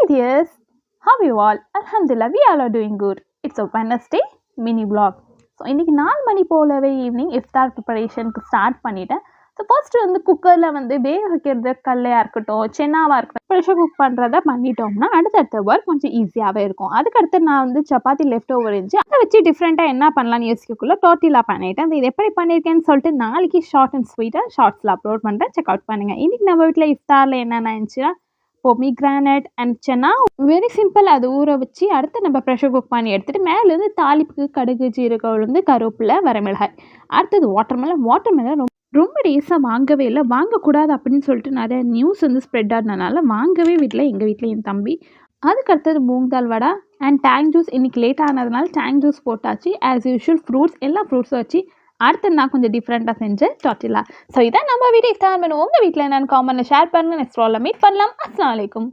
dears, how you all? Alhamdulillah, we all are doing good. It's a Wednesday mini vlog. So இன்றைக்கி 4 மணி போலவே evening இஃப்தார் ப்ரிப்பரேஷனுக்கு start பண்ணிட்டேன். So first வந்து குக்கரில் வந்து வேக வைக்கிறது கடலையாக இருக்கட்டும் சென்னாவாக இருக்கட்டும் ப்ரெஷர் குக் பண்ணுறத பண்ணிட்டோம்னா அடுத்தடுத்த ஒர்க் கொஞ்சம் ஈஸியாகவே இருக்கும். அதுக்கடுத்து நான் வந்து சப்பாத்தி லெஃப்ட் ஓவர் இருந்துச்சு, அதை வச்சு டிஃப்ரெண்ட்டாக என்ன பண்ணலான்னு யோசிக்கக்குள்ள டோட்டிலாக பண்ணிட்டேன். இது எப்படி பண்ணியிருக்கேன்னு சொல்லிட்டு நாளைக்கு ஷார்ட் அண்ட் ஸ்வீட்டாக ஷார்ட்ஸில் அப்லோட் பண்ணுறேன், செக் அவுட் பண்ணுங்கள். இன்றைக்கி நம்ம வீட்டில் இஃப்தாரில் என்னென்ன இருந்துச்சுன்னா pomegranate and chana very simple. அது ஊற வச்சு அடுத்து நம்ம ப்ரெஷர் குக் பண்ணி எடுத்துகிட்டு மேலேருந்து தாளிப்புக்கு கடுகு ஜீரகம் உளுந்து கருவேப்பிலை வரமிளகாய். அடுத்தது வாட்டர்மெலன் ரொம்ப டேஸாக வாங்கவே இல்லை, வாங்கக்கூடாது அப்படின்னு சொல்லிட்டு நிறைய நியூஸ் வந்து ஸ்ப்ரெட் ஆனதுனால வாங்கவே வீட்டில் எங்கள் வீட்டில் என் தம்பி. அதுக்கடுத்தது மூங் தால் வடை அண்ட் டேங் ஜூஸ். இன்றைக்கி லேட் ஆனதுனால டேங் ஜூஸ் போட்டாச்சு. ஆஸ் யூஷுவல் ஃப்ரூட்ஸ் எல்லா ஃப்ரூட்ஸும் வச்சு அடுத்து நான் கொஞ்சம் டிஃப்ரெண்ட்டாக செஞ்சேன் டோட்டிலா. ஸோ இதான் நம்ம வீடியோ ஸ்டார்ட் பண்ணுவோம். உங்கள் வீட்டில் என்னென்னு காமெண்ட்டில் ஷேர் பண்ணுங்கள். நெக்ஸ்ட் ரோலில் மீட் பண்ணலாம். அஸ்ஸலாமு அலைக்கும்.